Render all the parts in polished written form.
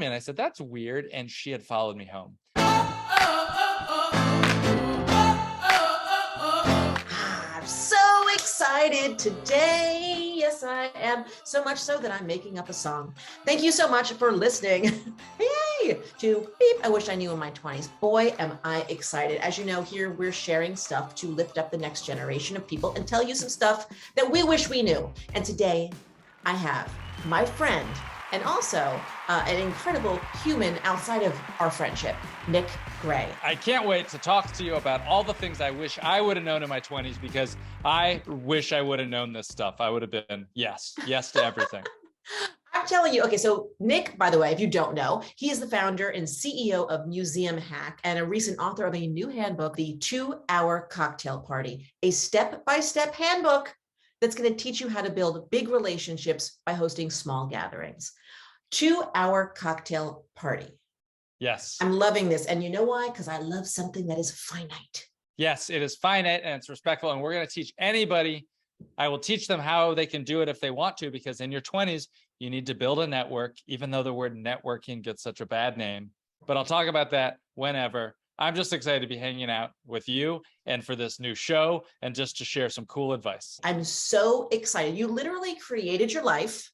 me. And I said, that's weird. And she had followed me home. I'm so excited today. Yes, I am. So much so that I'm making up a song. Thank you so much for listening. Yay! To Beep, I Wish I Knew in My 20s. Boy, am I excited. As you know, here we're sharing stuff to lift up the next generation of people and tell you some stuff that we wish we knew. And today I have my friend and also an incredible human outside of our friendship, Nick Gray. I can't wait to talk to you about all the things I wish I would have known in my 20s, because I wish I would have known this stuff. I would have been yes to everything. I'm telling you. Okay, so Nick, by the way, if you don't know, he is the founder and CEO of Museum Hack and a recent author of a new handbook, The 2-Hour Cocktail Party, a step-by-step handbook that's going to teach you how to build big relationships by hosting small gatherings. 2-Hour Cocktail Party. Yes. I'm loving this. And you know why? Because I love something that is finite. Yes, it is finite and it's respectful. And we're going to teach anybody. I will teach them how they can do it if they want to, because in your 20s, you need to build a network, even though the word networking gets such a bad name. But I'll talk about that whenever. I'm just excited to be hanging out with you and for this new show and just to share some cool advice. I'm so excited. You literally created your life,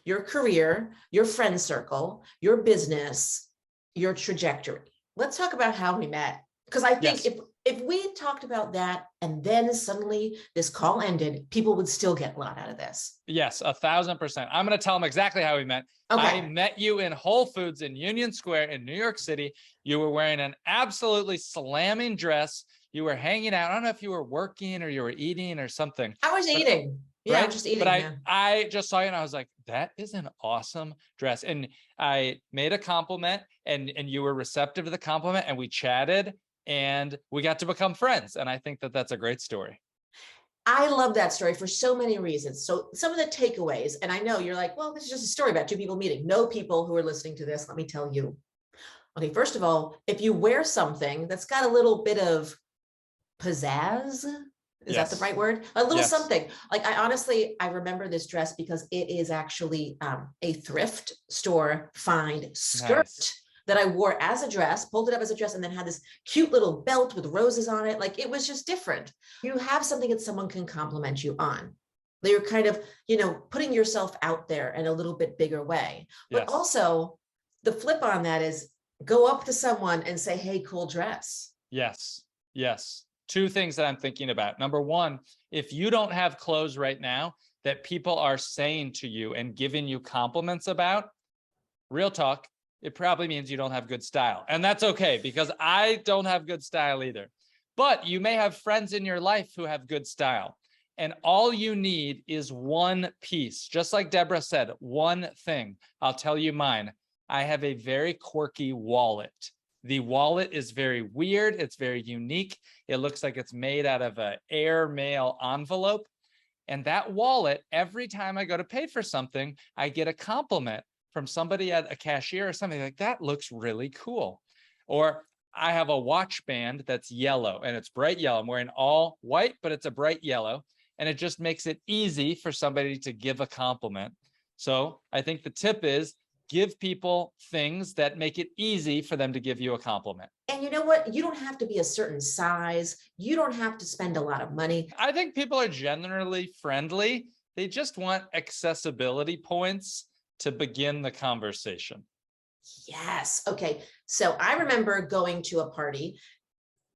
your career, your friend circle, your business, your trajectory. Let's talk about how we met. Because I think if we talked about that and then suddenly this call ended, people would still get a lot out of this. Yes, 1,000%. I'm going to tell them exactly how we met. Okay. I met you in Whole Foods in Union Square in New York City. You were wearing an absolutely slamming dress. You were hanging out. I don't know if you were working or you were eating or something. I was eating. Yeah, right? I'm just eating. But I just saw you and I was like, that is an awesome dress. And I made a compliment and you were receptive to the compliment and we chatted and we got to become friends. And I think that that's a great story. I love that story for so many reasons. So some of the takeaways, and I know you're like, well, this is just a story about two people meeting. No, people who are listening to this, let me tell you. Okay, first of all, if you wear something that's got a little bit of pizzazz, is that the right word? A little something. Like I remember this dress because it is actually a thrift store find skirt that I wore as a dress, pulled it up as a dress, and then had this cute little belt with roses on it. Like it was just different. You have something that someone can compliment you on. You're kind of, putting yourself out there in a little bit bigger way. But also the flip on that is go up to someone and say, hey, cool dress. Yes. Two things that I'm thinking about. Number one, if you don't have clothes right now that people are saying to you and giving you compliments about, real talk, it probably means you don't have good style. And that's okay, because I don't have good style either. But you may have friends in your life who have good style. And all you need is one piece. Just like Debra said, one thing. I'll tell you mine. I have a very quirky wallet. The wallet is very weird. It's very unique. It looks like it's made out of an airmail envelope. And that wallet, every time I go to pay for something, I get a compliment from somebody at a cashier or something like, that looks really cool. Or I have a watch band that's yellow and it's bright yellow. I'm wearing all white, but it's a bright yellow. And it just makes it easy for somebody to give a compliment. So I think the tip is, give people things that make it easy for them to give you a compliment. And you know what? You don't have to be a certain size. You don't have to spend a lot of money. I think people are generally friendly. They just want accessibility points to begin the conversation. Yes. Okay. So I remember going to a party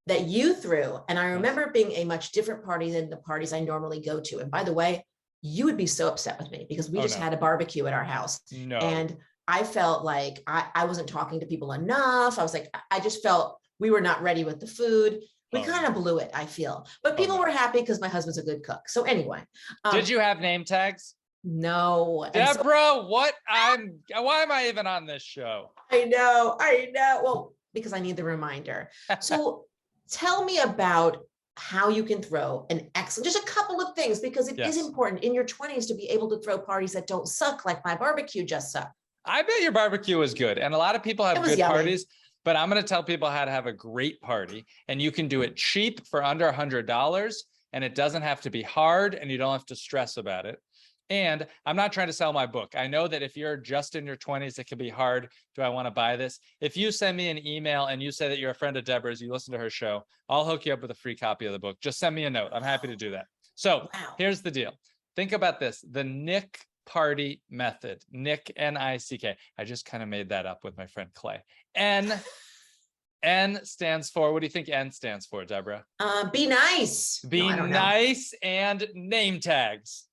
that you threw, and I remember being a much different party than the parties I normally go to. And by the way, you would be so upset with me because we had a barbecue at our house. And I felt like I wasn't talking to people enough. I was like, I just felt we were not ready with the food. We kind of blew it, I feel. But people were happy because my husband's a good cook. So anyway. Did you have name tags? No. Debra, why am I even on this show? I know. Well, because I need the reminder. So tell me about how you can throw an excellent, just a couple of things, because it is important in your 20s to be able to throw parties that don't suck like my barbecue just sucked. I bet your barbecue was good. And a lot of people have good parties, but I'm going to tell people how to have a great party. And you can do it cheap for under $100. And it doesn't have to be hard and you don't have to stress about it. And I'm not trying to sell my book. I know that if you're just in your 20s, it can be hard. Do I want to buy this? If you send me an email and you say that you're a friend of Debra's, you listen to her show, I'll hook you up with a free copy of the book. Just send me a note. I'm happy to do that. So Wow. here's the deal. Think about this, the Nick party method, Nick, N-I-C-K. I just kind of made that up with my friend Clay. N stands for, what do you think N stands for, Debra? Be nice. Be No, I don't know. nice and name tags.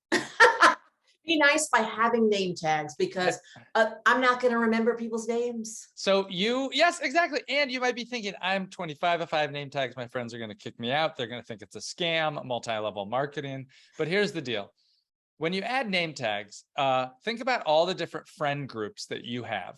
Be nice by having name tags, because I'm not going to remember people's names. So yes, exactly. And you might be thinking, I'm 25. If I have name tags, my friends are going to kick me out. They're going to think it's a scam, multi-level marketing. But here's the deal. When you add name tags, think about all the different friend groups that you have.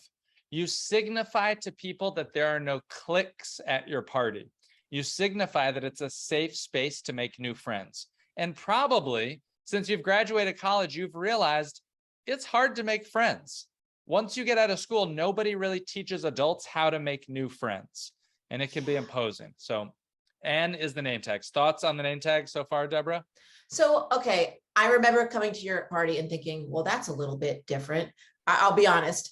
You signify to people that there are no cliques at your party. You signify that it's a safe space to make new friends. And probably, since you've graduated college, you've realized it's hard to make friends. Once you get out of school, nobody really teaches adults how to make new friends, and it can be imposing. So N is the name tags. Thoughts on the name tag so far, Debra? So, okay, I remember coming to your party and thinking, well, that's a little bit different. I'll be honest.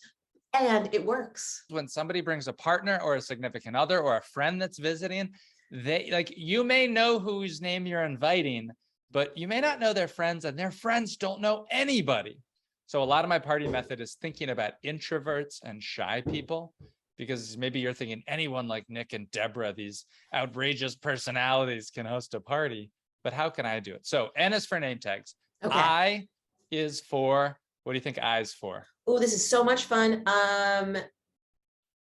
And it works. When somebody brings a partner or a significant other or a friend that's visiting, you may know whose name you're inviting, but you may not know their friends, and their friends don't know anybody. So a lot of my party method is thinking about introverts and shy people, because maybe you're thinking anyone like Nick and Debra, these outrageous personalities, can host a party, but how can I do it? So N is for name tags. Okay. I is for, what do you think I is for? Oh, this is so much fun.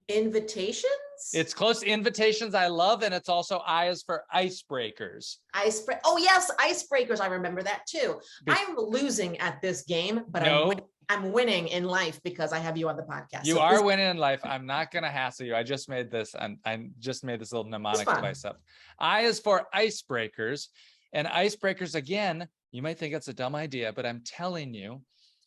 Invitations? It's close. Invitations I love, and it's also I is for icebreakers. Oh yes, icebreakers. I remember that too. I'm losing at this game, but I'm winning in life because I have you on the podcast. You are winning in life. I'm not going to hassle you. I just made this, and I just made this little mnemonic device up. I is for icebreakers, and icebreakers, again, you might think it's a dumb idea, but I'm telling you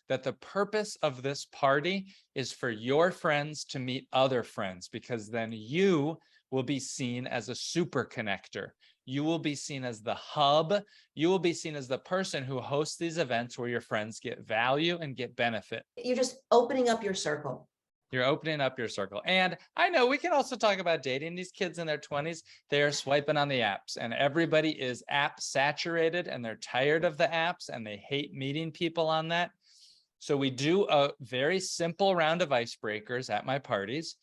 that the purpose of this party is for your friends to meet other friends, because then you will be seen as a super connector. You will be seen as the hub. You will be seen as the person who hosts these events where your friends get value and get benefit. You're just opening up your circle. You're opening up your circle. And I know we can also talk about dating. These kids in their 20s, they're swiping on the apps, and everybody is app saturated, and they're tired of the apps, and they hate meeting people on that. So we do a very simple round of icebreakers at my parties,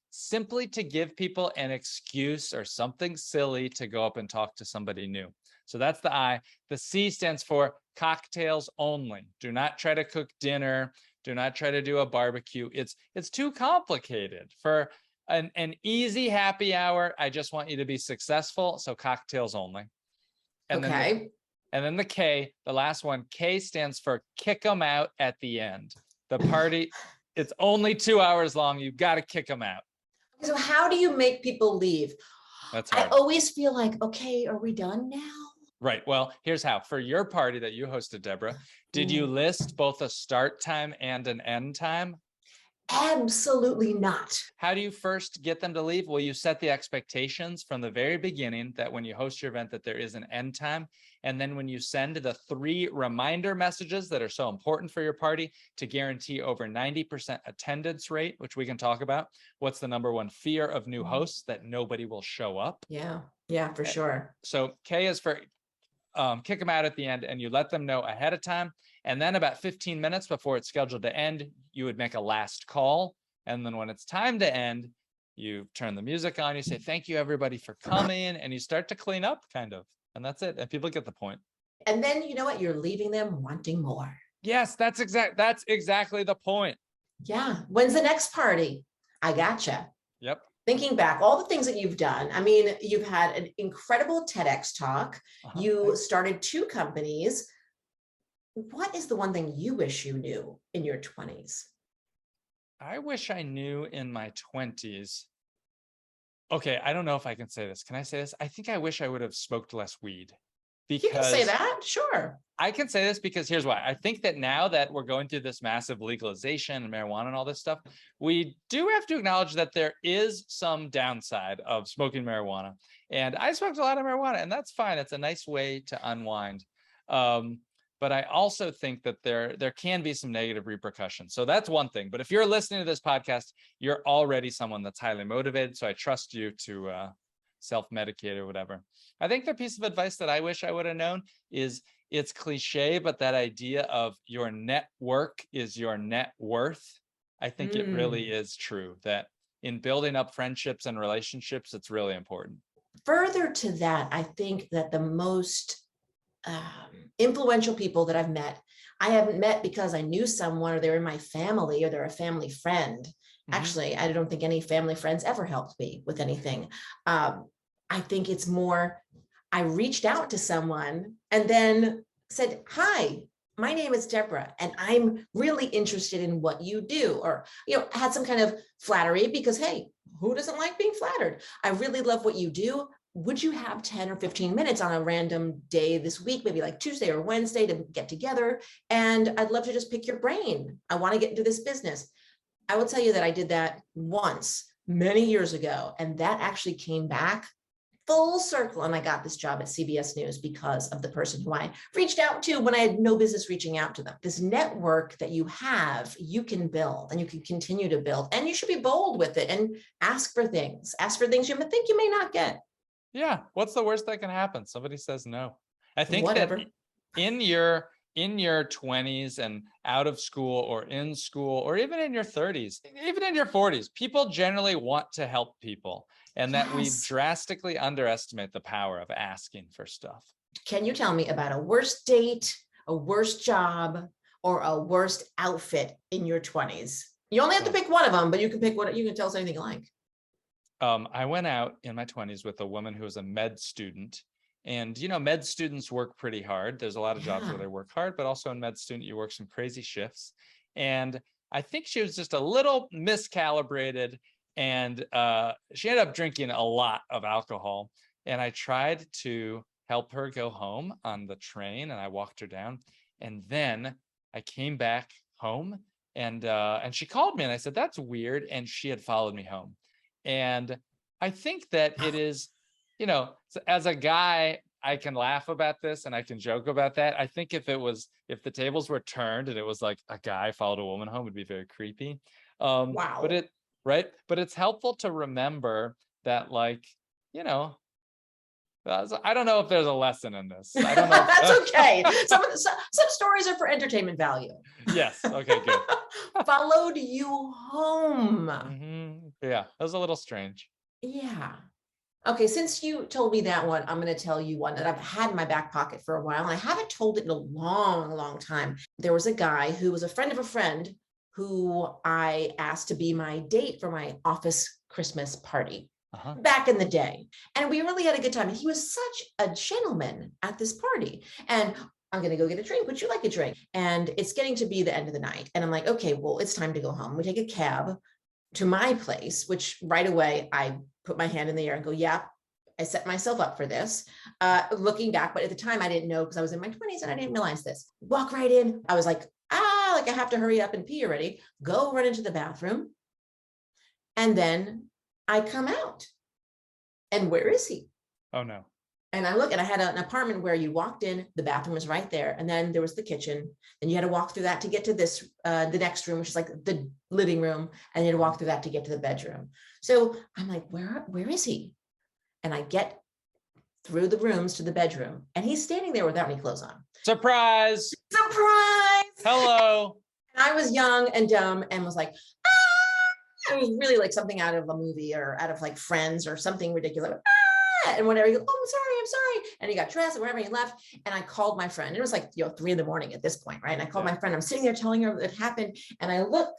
simply to give people an excuse or something silly to go up and talk to somebody new. So that's the I. The C stands for cocktails only. Do not try to cook dinner. Do not try to do a barbecue. It's too complicated. For an easy happy hour, I just want you to be successful. So cocktails only. And okay. Then the K, the last one, K stands for kick them out at the end. The party, it's only 2 hours long. You've got to kick them out. So how do you make people leave? That's hard. I always feel like, okay, are we done now? Right. Well, here's how. For your party that you hosted, Debra, did you list both a start time and an end time? Absolutely not. How do you first get them to leave? Well, you set the expectations from the very beginning that when you host your event that there is an end time. And then when you send the 3 reminder messages that are so important for your party to guarantee over 90% attendance rate, which we can talk about. What's the number one fear of new hosts? That nobody will show up. Yeah, for sure. So K is for kick them out at the end, and you let them know ahead of time. And then about 15 minutes before it's scheduled to end, you would make a last call. And then when it's time to end, you turn the music on, you say, thank you everybody for coming. And you start to clean up kind of, and that's it. And people get the point. And then you know what? You're leaving them wanting more. Yes, that's exactly the point. Yeah. When's the next party? I gotcha. Yep. Thinking back, all the things that you've done. I mean, you've had an incredible TEDx talk. You started 2 companies. What is the one thing you wish you knew in your 20s? I wish I knew in my 20s. Okay, I don't know if I can say this. Can I say this? I think I wish I would have smoked less weed. Because you can say that, sure. I can say this because here's why. I think that now that we're going through this massive legalization and marijuana and all this stuff, we do have to acknowledge that there is some downside of smoking marijuana. And I smoked a lot of marijuana, and that's fine. It's a nice way to unwind. but I also think that there can be some negative repercussions. So that's one thing. But if you're listening to this podcast, you're already someone that's highly motivated. So I trust you to self-medicate or whatever. I think the piece of advice that I wish I would have known is, it's cliche, but that idea of your network is your net worth. I think it really is true that in building up friendships and relationships, it's really important. Further to that, I think that the most influential people that I've met, I haven't met because I knew someone or they're in my family or they're a family friend. Actually, I don't think any family friends ever helped me with anything. I think it's more, I reached out to someone and then said, hi, my name is Debra, and I'm really interested in what you do, or, had some kind of flattery because, hey, who doesn't like being flattered? I really love what you do. Would you have 10 or 15 minutes on a random day this week, maybe like Tuesday or Wednesday, to get together? And I'd love to just pick your brain. I want to get into this business. I will tell you that I did that once many years ago, and that actually came back full circle. And I got this job at CBS News because of the person who I reached out to when I had no business reaching out to them. This network that you have, you can build and you can continue to build, and you should be bold with it and ask for things you think you may not get. Yeah. What's the worst that can happen? Somebody says no. I think Whatever. that in your 20s and out of school or in school, or even in your 30s, even in your 40s, people generally want to help people, and that we drastically underestimate the power of asking for stuff. Can you tell me about a worst date, a worst job, or a worst outfit in your 20s? You only have to pick one of them, but you can pick what you can tell us anything you like. I went out in my 20s with a woman who was a med student. And, med students work pretty hard. There's a lot of jobs where they work hard, but also in med student, you work some crazy shifts. And I think she was just a little miscalibrated, and she ended up drinking a lot of alcohol. And I tried to help her go home on the train, and I walked her down. And then I came back home, and she called me, and I said, that's weird. And she had followed me home. And I think that it is, as a guy, I can laugh about this and I can joke about that. I think if the tables were turned and it was like a guy followed a woman home, it'd be very creepy. Wow. But it's helpful to remember that, I don't know if there's a lesson in this. I don't know. That's okay. Some stories are for entertainment value. Yes. Okay, good. Followed you home. Yeah, that was a little strange. Yeah. Okay, since you told me that one, I'm going to tell you one that I've had in my back pocket for a while, and I haven't told it in a long, long time. There was a guy who was a friend of a friend who I asked to be my date for my office Christmas party back in the day. And we really had a good time. And he was such a gentleman at this party. And I'm going to go get a drink. Would you like a drink? And it's getting to be the end of the night. And I'm like, okay, well, it's time to go home. We take a cab to my place, which right away I put my hand in the air and go, yeah, I set myself up for this. Looking back, but at the time I didn't know because I was in my 20s and I didn't realize this. Walk right in. I was like, I have to hurry up and pee already. Go run into the bathroom. And then I come out. And where is he? Oh, no. And I look, and I had an apartment where you walked in, the bathroom was right there. And then there was the kitchen. And you had to walk through that to get to this, the next room, which is like the living room. And you had to walk through that to get to the bedroom. So I'm like, where is he? And I get through the rooms to the bedroom, and he's standing there without any clothes on. Surprise. Surprise. Hello. And I was young and dumb and was like, it was really like something out of a movie or out of like Friends or something ridiculous. And whatever, he goes, oh, I'm sorry. And he got dressed and whatever, he left. And I called my friend. It was like, 3 a.m. at this point, right? And I called my friend. I'm sitting there telling her what happened. And I look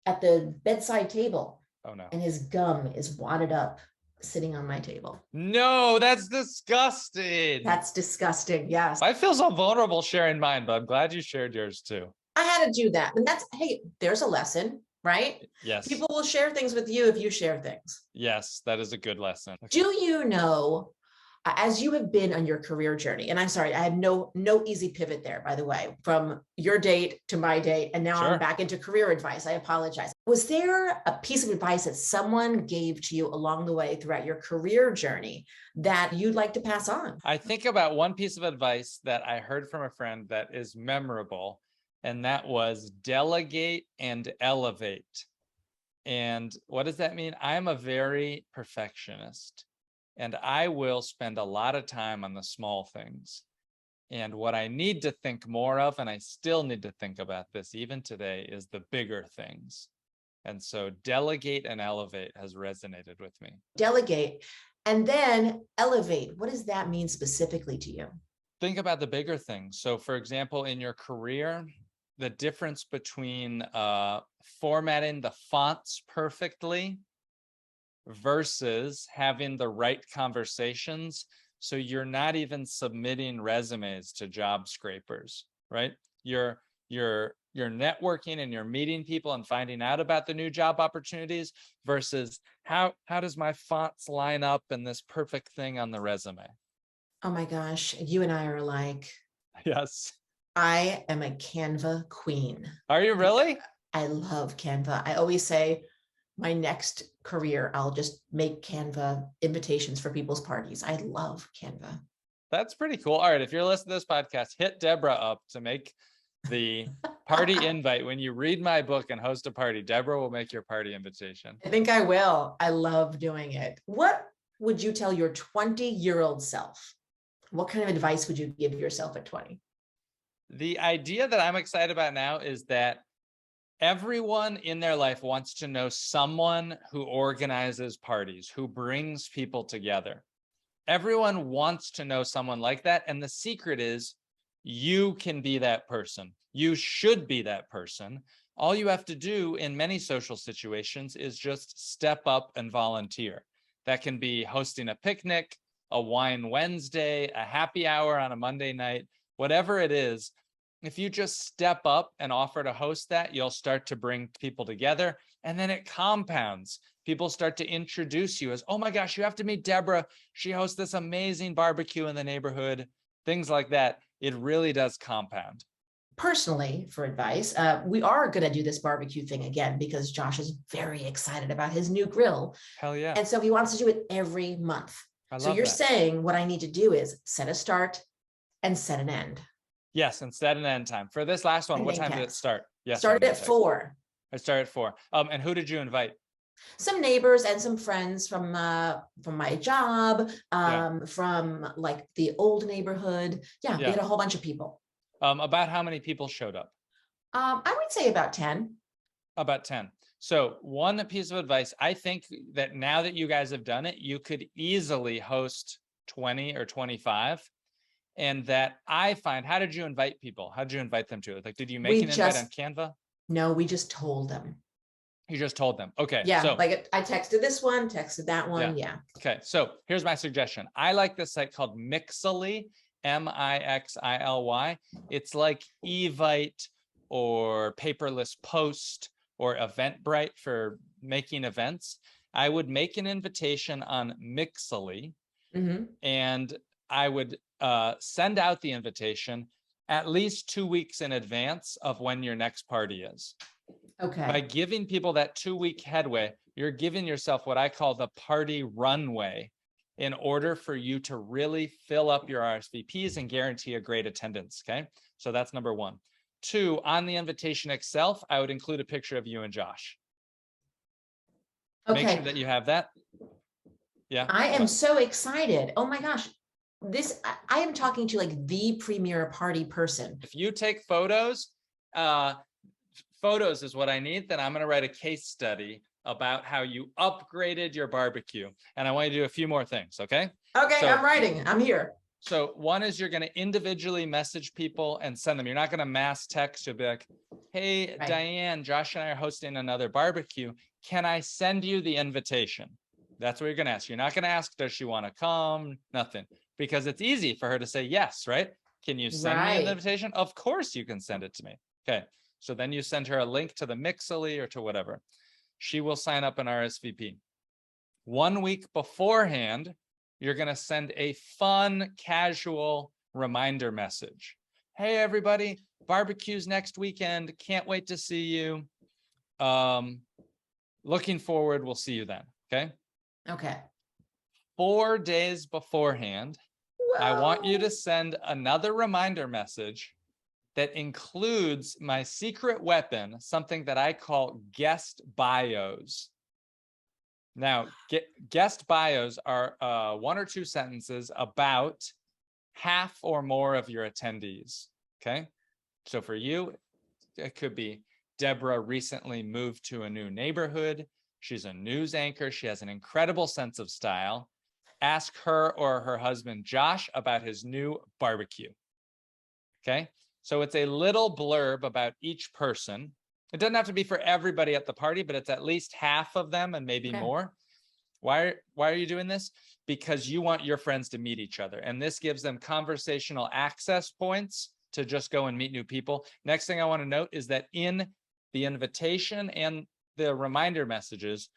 at the bedside table. Oh, no. And his gum is wadded up, sitting on my table. No, that's disgusting. That's disgusting. Yes. I feel so vulnerable sharing mine, but I'm glad you shared yours too. I had to do that. And hey, there's a lesson, right? Yes. People will share things with you if you share things. Yes, that is a good lesson. Do you know as you have been on your career journey, and I'm sorry, I had no easy pivot there, by the way, from your date to my date, and now I'm back into career advice. I apologize. Was there a piece of advice that someone gave to you along the way throughout your career journey that you'd like to pass on? I think about one piece of advice that I heard from a friend that is memorable, and that was delegate and elevate. And what does that mean? I'm a very perfectionist, and I will spend a lot of time on the small things. And what I need to think more of, and I still need to think about this even today, is the bigger things. And so delegate and elevate has resonated with me. Delegate and then elevate. What does that mean specifically to you? Think about the bigger things. So for example, in your career, the difference between formatting the fonts perfectly versus having the right conversations. So you're not even submitting resumes to job scrapers, right? You're networking and you're meeting people and finding out about the new job opportunities versus how does my fonts line up in this perfect thing on the resume? Oh my gosh, you and I are alike. Yes. I am a Canva queen. Are you really? I love Canva. I always say my next career, I'll just make Canva invitations for people's parties. I love Canva. That's pretty cool. All right, if you're listening to this podcast, hit Debra up to make the party invite. When you read my book and host a party, Debra will make your party invitation. I think I will. I love doing it. What would you tell your 20-year-old self? What kind of advice would you give yourself at 20? The idea that I'm excited about now is that everyone in their life wants to know someone who organizes parties, who brings people together. Everyone wants to know someone like that. And the secret is you can be that person. You should be that person. All you have to do in many social situations is just step up and volunteer. That can be hosting a picnic, a wine Wednesday, a happy hour on a Monday night, whatever it is. If you just step up and offer to host that, you'll start to bring people together, and then it compounds. People start to introduce you as, oh my gosh, you have to meet Debra. She hosts this amazing barbecue in the neighborhood, things like that. It really does compound. Personally, for advice, we are going to do this barbecue thing again because Josh is very excited about his new grill. Hell yeah. And so he wants to do it every month. So you're that. saying what I need to do is set a start and set an end. Yes, and set an end time. For this last one, what time did it start? Yes, started at 4. I started at 4. And who did you invite? Some neighbors and some friends from my job, from like the old neighborhood. Yeah, we had a whole bunch of people. About how many people showed up? I would say about 10. About 10. So one piece of advice, I think that now that you guys have done it, you could easily host 20 or 25. And that I find, how did you invite people? How did you invite them to it? Like, did you make an invite on Canva? No, we just told them. You just told them. Okay. Yeah. So, like I texted this one, texted that one. Yeah. Okay. So here's my suggestion. I like this site called Mixily, Mixily. It's like Evite or Paperless Post or Eventbrite for making events. I would make an invitation on Mixily, and I would send out the invitation at least 2 weeks in advance of when your next party is. Okay. By giving people that 2-week headway, you're giving yourself what I call the party runway in order for you to really fill up your RSVPs and guarantee a great attendance. Okay. So that's number 1. 2, on the invitation itself, I would include a picture of you and Josh. Okay. Make sure that you have that. Yeah. I am so excited. Oh my gosh. I am talking to like the premier party person. If you take photos, photos is what I need, then I'm going to write a case study about how you upgraded your barbecue. And I want you to do a few more things. Okay. Okay. So, I'm writing. I'm here. So one is you're going to individually message people and send them. You're not going to mass text. You'll be like, hey, Diane, Josh and I are hosting another barbecue. Can I send you the invitation? That's what you're going to ask. You're not going to ask, does she want to come? Nothing. Because it's easy for her to say yes, right? Can you send me an invitation? Of course you can send it to me. Okay. So then you send her a link to the Mixily or to whatever. She will sign up an RSVP. 1 week beforehand, you're going to send a fun, casual reminder message. Hey, everybody, barbecue's next weekend. Can't wait to see you. Looking forward. We'll see you then. Okay. Okay. 4 days beforehand, I want you Whoa. to send another reminder message that includes my secret weapon, something that I call guest bios. Now, guest bios are 1 or 2 sentences about half or more of your attendees. Okay. So for you, it could be Debra recently moved to a new neighborhood. She's a news anchor. She has an incredible sense of style. Ask her or her husband, Josh, about his new barbecue. Okay. So it's a little blurb about each person. It doesn't have to be for everybody at the party, but it's at least half of them and maybe more. Why are you doing this? Because you want your friends to meet each other. And this gives them conversational access points to just go and meet new people. Next thing I want to note is that in the invitation and the reminder messages,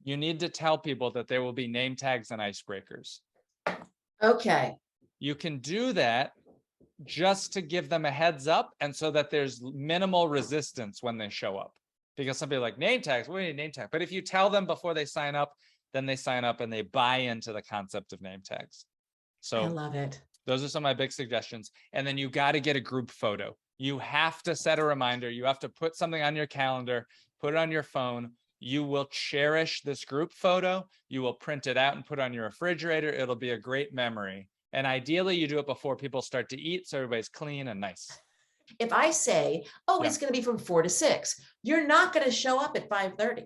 you need to tell people that there will be name tags and icebreakers. Okay. You can do that just to give them a heads up and so that there's minimal resistance when they show up. Because somebody like name tags, we need name tag. But if you tell them before they sign up, then they sign up and they buy into the concept of name tags. So I love it. Those are some of my big suggestions. And then you got to get a group photo. You have to set a reminder. You have to put something on your calendar, put it on your phone. You will cherish this group photo. You will print it out and put it on your refrigerator. It'll be a great memory. And ideally, you do it before people start to eat, so everybody's clean and nice. If I say, oh, it's going to be from 4 to 6, you're not going to show up at 5:30.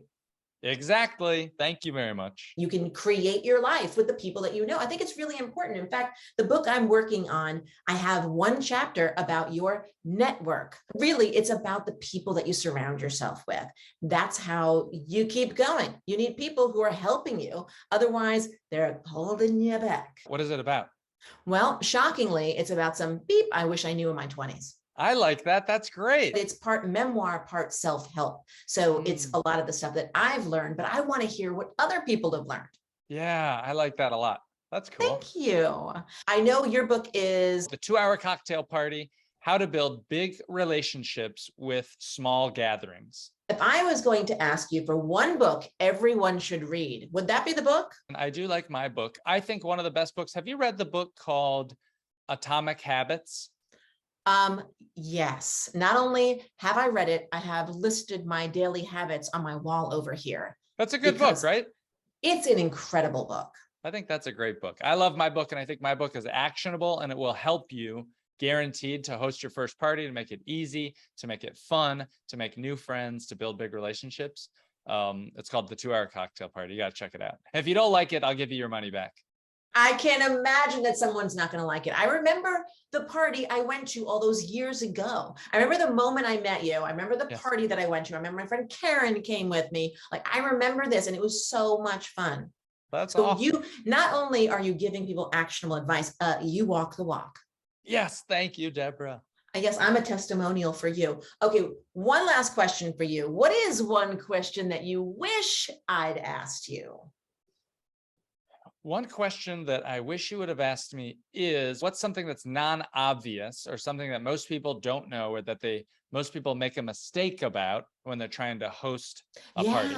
Exactly. Thank you very much. You can create your life with the people that you know. I think it's really important. In fact, the book I'm working on, I have 1 chapter about your network. Really, it's about the people that you surround yourself with. That's how you keep going. You need people who are helping you. Otherwise, they're holding you back. What is it about? Well, shockingly, it's about some beep I wish I knew in my 20s. I like that. That's great. It's part memoir, part self-help. So it's a lot of the stuff that I've learned, but I want to hear what other people have learned. Yeah, I like that a lot. That's cool. Thank you. I know your book is The 2-Hour Cocktail Party, How to Build Big Relationships with Small Gatherings. If I was going to ask you for one book everyone should read, would that be the book? And I do like my book. I think one of the best books. Have you read the book called Atomic Habits? Yes. Not only have I read it, I have listed my daily habits on my wall over here. That's a good book, right? It's an incredible book. I think that's a great book. I love my book, and I think my book is actionable, and it will help you, guaranteed, to host your first party, to make it easy, to make it fun, to make new friends, to build big relationships. It's called The 2-Hour Cocktail Party. You got to check it out. If you don't like it, I'll give you your money back. I can't imagine that someone's not going to like it. I remember the party I went to all those years ago. I remember the moment I met you. I remember the party that I went to. I remember my friend Karen came with me. Like, I remember this, and it was so much fun. That's so awesome. You not only are you giving people actionable advice, you walk the walk. Yes, thank you, Debra. I guess I'm a testimonial for you. Okay, one last question for you. What is one question that you wish I'd asked you? One question that I wish you would have asked me is, what's something that's non-obvious or something that most people don't know, or that most people make a mistake about when they're trying to host a party?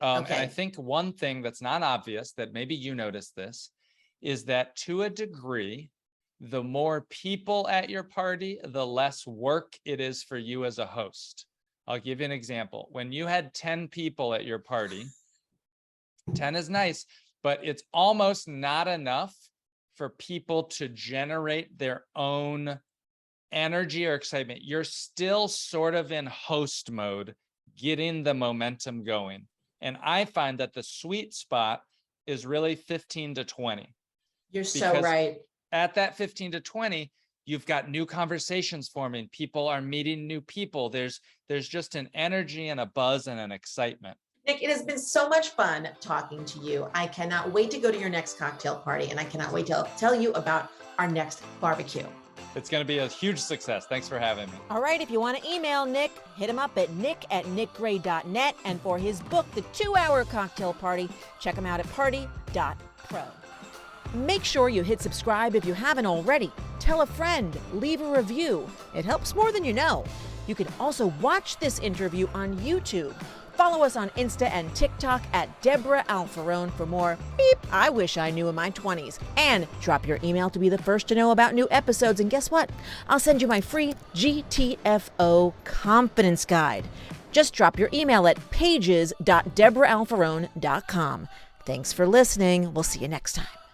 And I think one thing that's not obvious, that maybe you noticed this, is that to a degree, the more people at your party, the less work it is for you as a host. I'll give you an example. When you had 10 people at your party, 10 is nice, but it's almost not enough for people to generate their own energy or excitement. You're still sort of in host mode, getting the momentum going. And I find that the sweet spot is really 15 to 20. You're so right. At that 15 to 20, you've got new conversations forming. People are meeting new people. There's just an energy and a buzz and an excitement. Nick, it has been so much fun talking to you. I cannot wait to go to your next cocktail party, and I cannot wait to tell you about our next barbecue. It's going to be a huge success. Thanks for having me. All right, if you want to email Nick, hit him up at nick@nickgray.net. And for his book, The 2-Hour Cocktail Party, check him out at party.pro. Make sure you hit subscribe if you haven't already. Tell a friend, leave a review. It helps more than you know. You can also watch this interview on YouTube. Follow us on Insta and TikTok at Debra Alfarone for more beep I wish I knew in my 20s. And drop your email to be the first to know about new episodes. And guess what? I'll send you my free GTFO confidence guide. Just drop your email at pages.debraalfarone.com. Thanks for listening. We'll see you next time.